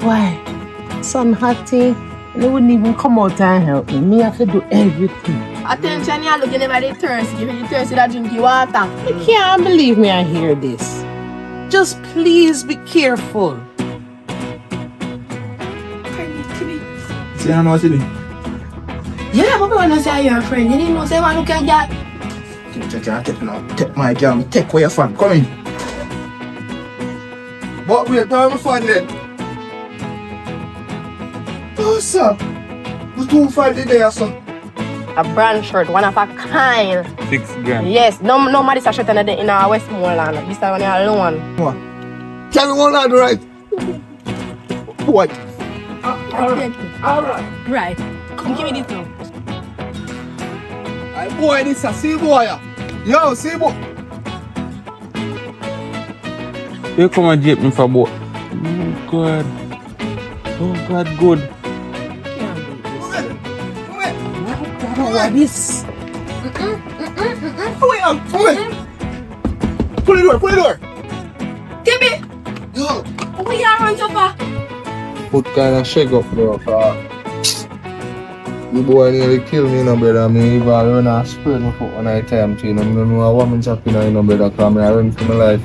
Why? Son Hattie, they wouldn't even come out and help me. Me have to do everything. Attention, you're looking over the thirsty. Give me the thirsty that drink you water. I can't believe me I hear this. Just please be careful. See, I know what's in it. Yeah, but when I say you're a friend, you didn't know say one look at that. Take my jam, take where you're from. Come in. But wait, tell me fun then. Oh, sir. You too far there, sir. A brand shirt, one of a kind. 6 grand. Yes, no man is a shirt in our Westmoreland. This time when you're alone. What? Tell me one lad right. What? Alright. Right. Come give me this now. Hey, boy, this a see boy. Yo, see boy. You come and jape me for boat. Oh God. Oh God, good. What is? Wait. Pull the door. Give me. Yo. We are on so far. Put kind of shake up, bro. The boy nearly killed me, brother. I mean, if I run a spread my foot when I time to, I don't know a woman's happy, brother, because I run for my life.